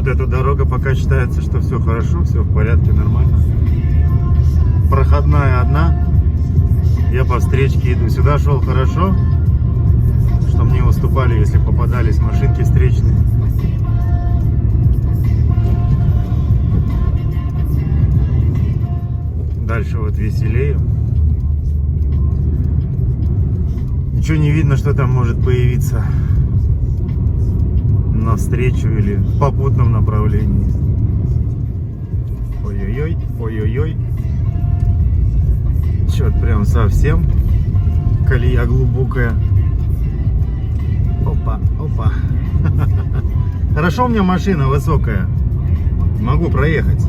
Вот эта дорога пока считается, что все хорошо, все в порядке, нормально. Проходная одна. Я по встречке иду. Сюда шел хорошо, что мне уступали, если попадались машинки встречные. Дальше вот веселее. Ничего не видно, что там может появиться навстречу или в попутном направлении. Ой-ой-ой, ой-ой-ой. Чё-то прям совсем колея глубокая. Опа, опа. Хорошо, у меня машина высокая. Могу проехать.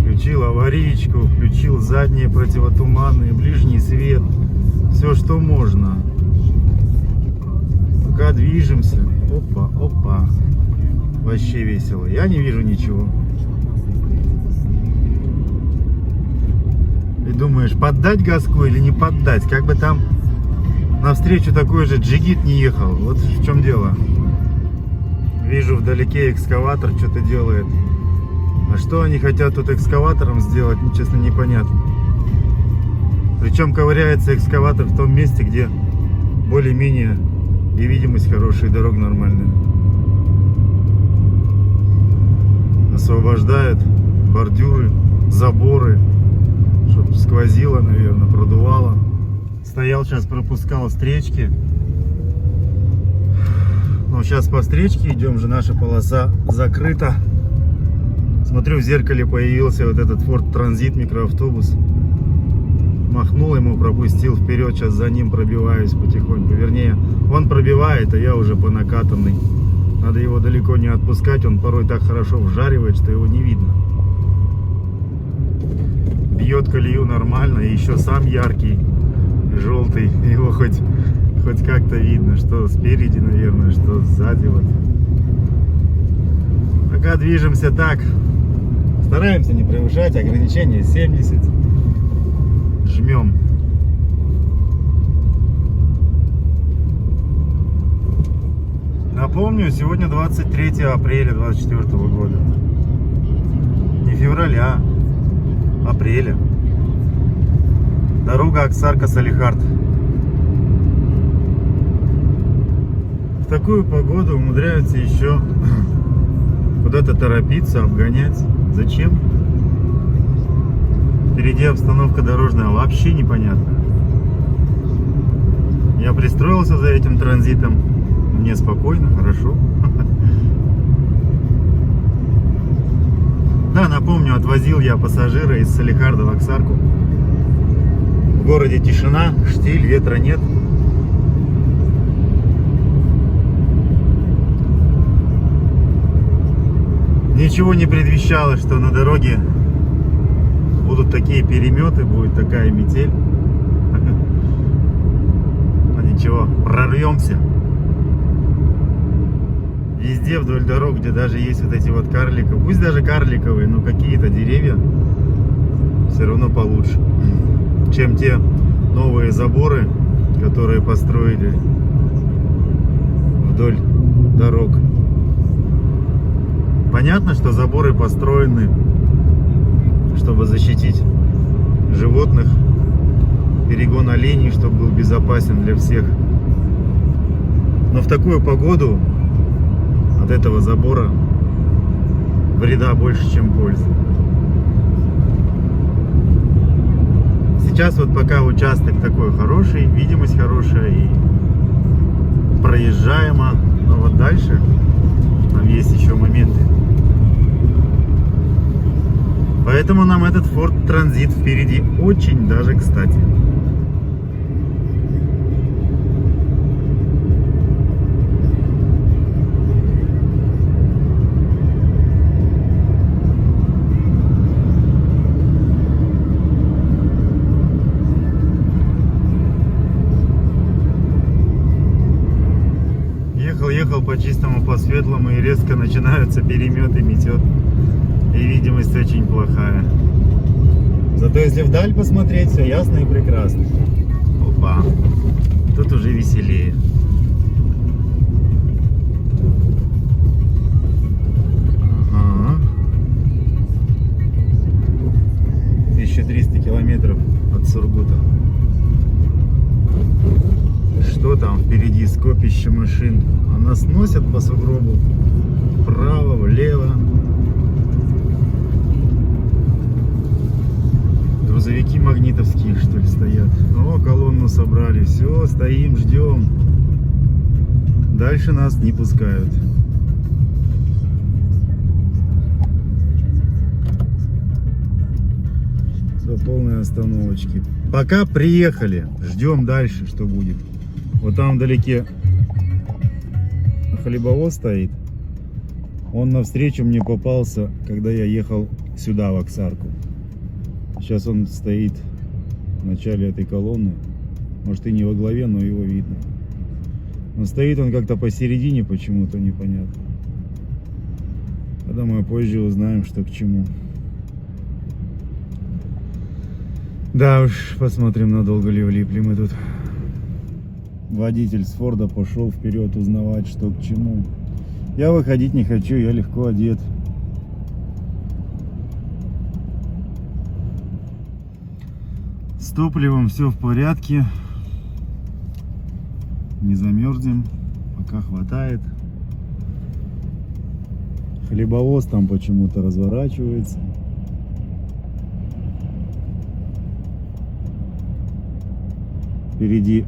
Включил аварийку, включил задние противотуманные, ближний свет. Все, что можно. Пока движемся. Опа, опа. Вообще весело. Я не вижу ничего. И думаешь, поддать газку или не поддать? Как бы там навстречу такой же джигит не ехал. Вот в чем дело. Вижу вдалеке экскаватор что-то делает. А что они хотят тут экскаватором сделать, честно, непонятно. Причем ковыряется экскаватор в том месте, где более-менее и видимость хорошая, и дорога нормальная. Освобождает бордюры, заборы, чтобы сквозило, наверное, продувало. Стоял сейчас, пропускал встречки. Но сейчас по встречке идем же, наша полоса закрыта. Смотрю, в зеркале появился вот этот Ford Transit микроавтобус. Махнул ему, пропустил вперед, сейчас за ним пробиваюсь потихоньку. Вернее, он пробивает, а я уже по накатанной. Надо его далеко не отпускать, он порой так хорошо вжаривает, что его не видно. Бьет колею нормально, и еще сам яркий, желтый. Его хоть как-то видно, что спереди, наверное, что сзади. Вот. Пока движемся так. Стараемся не превышать, ограничение 70. Жмем. Напомню, сегодня 23 апреля 2024 года. Не февраля, апреля. Дорога Оксарка-Салехард. В такую погоду умудряются еще куда-то торопиться, обгонять. Зачем? Впереди обстановка дорожная вообще непонятная. Я пристроился за этим транзитом. Мне спокойно, хорошо. Да, напомню, отвозил я пассажира из Салехарда в Оксарку. В городе тишина, штиль, ветра нет. Ничего не предвещало, что на дороге будут такие переметы, будет такая метель. Но ничего, прорвемся. Везде вдоль дорог, где даже есть вот эти вот карликовые, пусть даже карликовые, но какие-то деревья, все равно получше, чем те новые заборы, которые построили вдоль дорог. Понятно, что заборы построены, чтобы защитить животных, перегон оленей, чтобы был безопасен для всех. Но в такую погоду от этого забора вреда больше, чем пользы. Сейчас вот пока участок такой хороший, видимость хорошая и проезжаемо, но вот дальше там есть еще моменты. Поэтому нам этот Ford Transit впереди очень даже кстати. Ехал по чистому, по светлому, и резко начинаются переметы, метет. И видимость очень плохая. Зато если вдаль посмотреть, все ясно и прекрасно. Опа. Тут уже веселее. скопище машин. А нас носят по сугробу вправо, влево. Грузовики магнитовские, что ли, стоят. О, колонну собрали. Все, стоим, ждем. Дальше нас не пускают. Все, полные остановочки. Пока приехали. Ждем дальше, что будет. Вот там вдалеке хлебовоз стоит. Он навстречу мне попался, когда я ехал сюда, в Оксарку. Сейчас он стоит в начале этой колонны. Может, и не во главе, но его видно. Но стоит он как-то посередине, почему-то непонятно. Я думаю, позже узнаем, что к чему. Да уж, посмотрим, надолго ли влипли мы тут. Водитель с Форда пошел вперед узнавать, что к чему. Я выходить не хочу, я легко одет. С топливом все в порядке. Не замерзнем, пока хватает. Хлебовоз там почему-то разворачивается. Впереди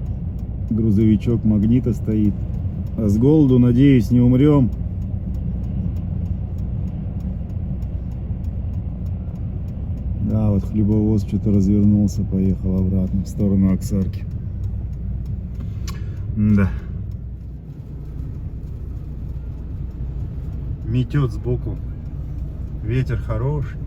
грузовичок Магнита стоит. А с голоду, надеюсь, не умрем. Да, вот хлебовоз что-то развернулся, поехал обратно в сторону Оксарки. Да. Метет сбоку. Ветер хороший.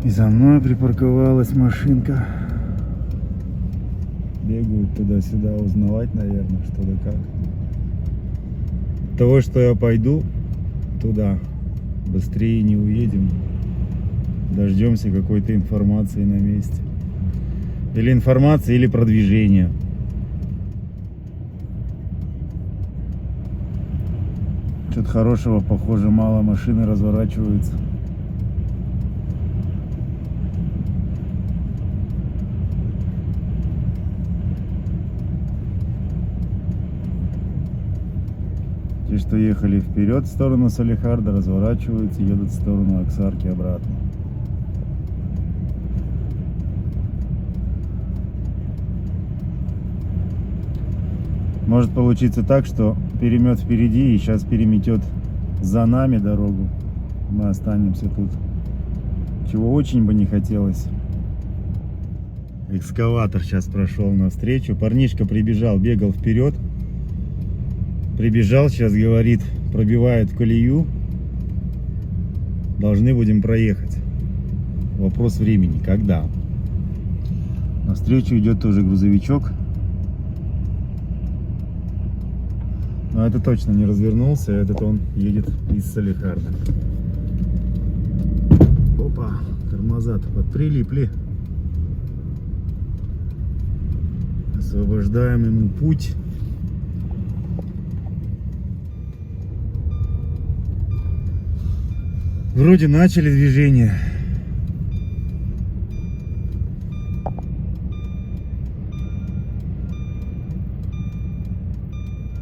И за мной припарковалась машинка. Бегают туда-сюда узнавать, наверное, что да как. Того, что я пойду туда, быстрее не уедем. Дождемся какой-то информации на месте. Или информации, или продвижения. Что-то хорошего, похоже, мало, машины разворачиваются. Те, что ехали вперед в сторону Салихарда, разворачиваются, едут в сторону Оксарки обратно. Может получиться так, что перемет впереди и сейчас переметет за нами дорогу. Мы останемся тут. Чего очень бы не хотелось. Экскаватор сейчас прошел навстречу. Парнишка прибежал, бегал вперед. Прибежал, сейчас говорит, пробивает колею. Должны будем проехать. Вопрос времени, когда? Навстречу идет тоже грузовичок. Но это точно не развернулся, этот он едет из Салихарда. Опа, тормоза-то подприлипли. Освобождаем ему путь. Вроде начали движение.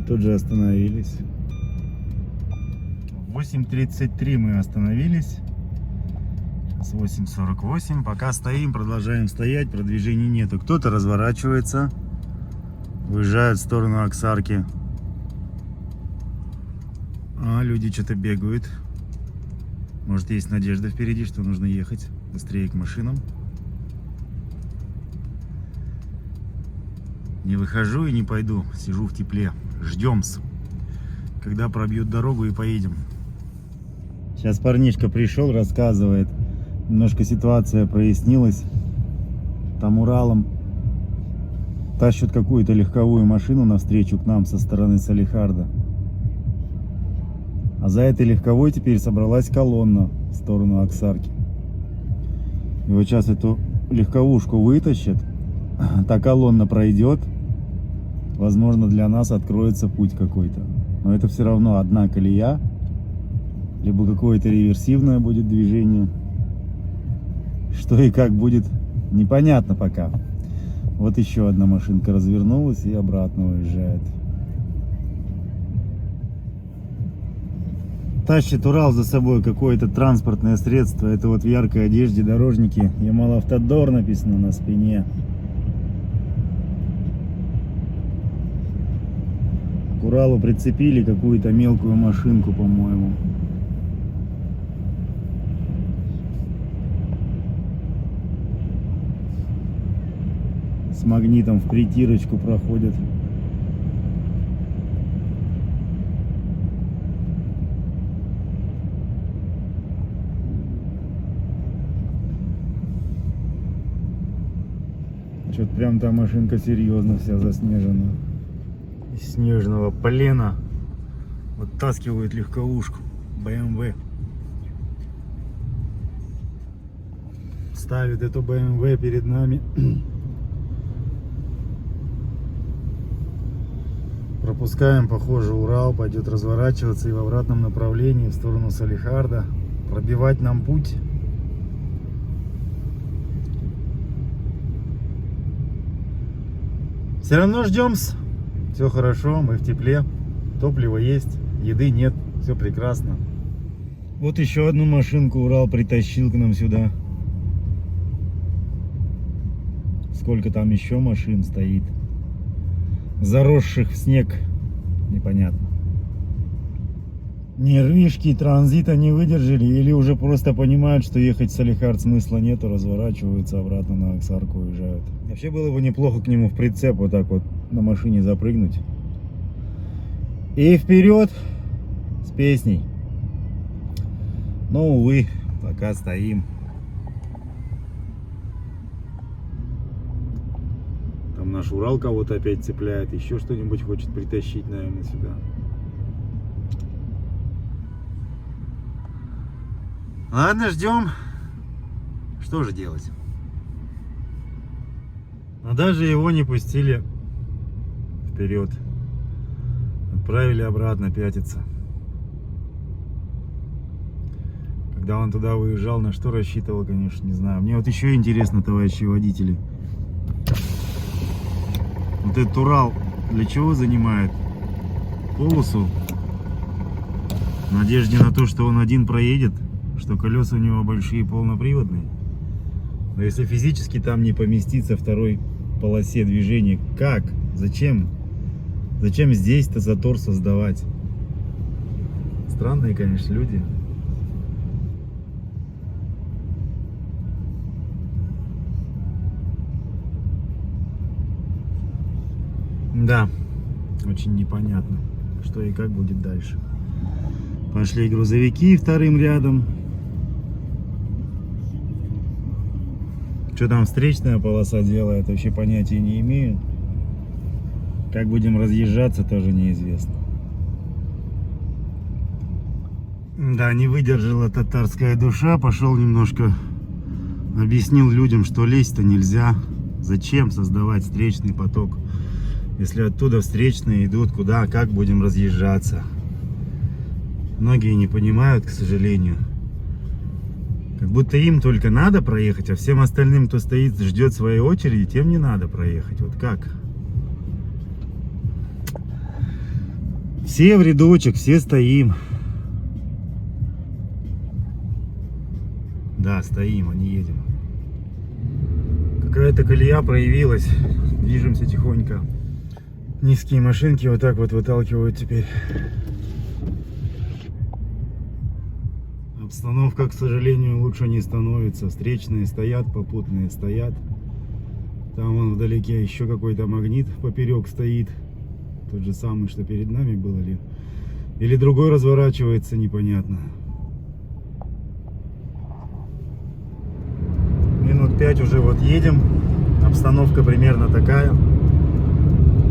Тут же остановились. В 8:33 мы остановились. Сейчас 8:48. Пока стоим, продолжаем стоять. Продвижений нету. Кто-то разворачивается. Выезжает в сторону Оксарки. А люди что-то бегают. Может, есть надежда впереди, что нужно ехать быстрее к машинам. Не выхожу и не пойду. Сижу в тепле. Ждем-с, когда пробьют дорогу и поедем. Сейчас парнишка пришел, рассказывает. Немножко ситуация прояснилась. Там Уралом тащат какую-то легковую машину навстречу к нам со стороны Салихарда. А за этой легковой теперь собралась колонна в сторону Оксарки. И вот сейчас эту легковушку вытащат, та колонна пройдет, возможно, для нас откроется путь какой-то. Но это все равно одна колея, либо какое-то реверсивное будет движение. Что и как будет, непонятно пока. Вот еще одна машинка развернулась и обратно уезжает. Тащит Урал за собой какое-то транспортное средство. Это вот в яркой одежде дорожники. Ямал-Автодор написано на спине. К Уралу прицепили какую-то мелкую машинку, по-моему. С магнитом в притирочку проходит. Что-то прям та машинка серьезно вся заснежена. Из снежного полена вытаскивают легковушку BMW. Ставит эту BMW перед нами. Пропускаем, похоже, Урал пойдет разворачиваться и в обратном направлении в сторону Салихарда, пробивать нам путь. Все равно ждем-с. Все хорошо, мы в тепле, топливо есть, еды нет, все прекрасно. Вот еще одну машинку Урал притащил к нам сюда. Сколько там еще машин стоит, заросших в снег, непонятно. Нервишки транзита не выдержали или уже просто понимают, что ехать в Салихард смысла нету, разворачиваются обратно на Аксарку, уезжают. Вообще было бы неплохо к нему в прицеп вот так вот на машине запрыгнуть. И вперед с песней. Но, увы, пока стоим. Там наш Урал кого-то опять цепляет, еще что-нибудь хочет притащить, наверное, сюда. Ладно, ждем. Что же делать? А даже его не пустили вперед. Отправили обратно пятиться. Когда он туда выезжал, на что рассчитывал, конечно, не знаю. Мне вот еще интересно, товарищи водители. Вот этот Урал для чего занимает полосу? В надежде на то, что он один проедет, что колеса у него большие, полноприводные. Но если физически там не поместиться второй полосе движения, как? Зачем? Зачем здесь-то затор создавать? Странные, конечно, люди. Да, очень непонятно, что и как будет дальше. Пошли грузовики вторым рядом. Что там встречная полоса делает, вообще понятия не имею. Как будем разъезжаться, тоже неизвестно. Да, не выдержала татарская душа. Пошел немножко, объяснил людям, что лезть-то нельзя. Зачем создавать встречный поток, если оттуда встречные идут, куда, как будем разъезжаться. Многие не понимают, к сожалению. Как будто им только надо проехать, а всем остальным, кто стоит, ждет своей очереди, тем не надо проехать. Вот как? Все в рядочек, все стоим. Да, стоим, а не едем. Какая-то колея проявилась. Движемся тихонько. Низкие машинки вот так вот выталкивают теперь. Обстановка, к сожалению, лучше не становится. Встречные стоят, попутные стоят. Там вон вдалеке еще какой-то магнит поперек стоит. Тот же самый, что перед нами был, или другой разворачивается, непонятно. Минут 5 уже вот едем. Обстановка примерно такая.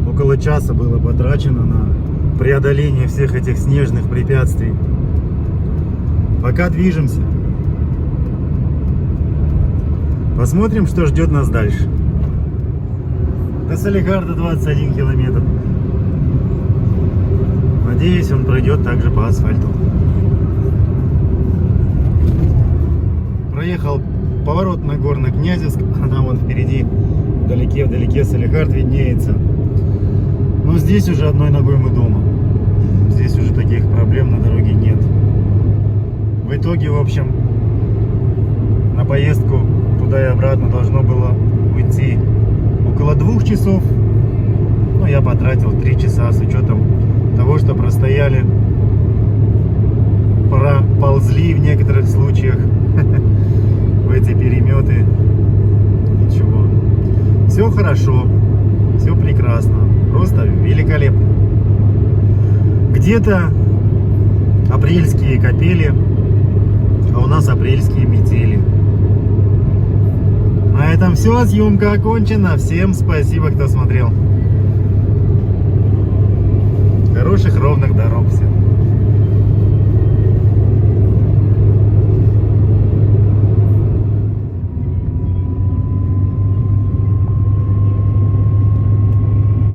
Около часа было потрачено на преодоление всех этих снежных препятствий. Пока движемся. Посмотрим, что ждет нас дальше. До Салихарда 21 километр. Надеюсь, он пройдет также по асфальту. Проехал поворот на Горно-Князевск, а там вон впереди, вдалеке Салехард виднеется. Но здесь уже одной ногой мы дома. Здесь уже таких проблем на дороге нет. В итоге, в общем, на поездку туда и обратно должно было уйти около 2 часов. Но я потратил 3 часа с учетом того, что простояли, ползли в некоторых случаях в эти переметы. Ничего. Все хорошо, все прекрасно, просто великолепно. Где-то апрельские капели, а у нас апрельские метели. На этом все, съемка окончена. Всем спасибо, кто смотрел. Хороших ровных дорог всем.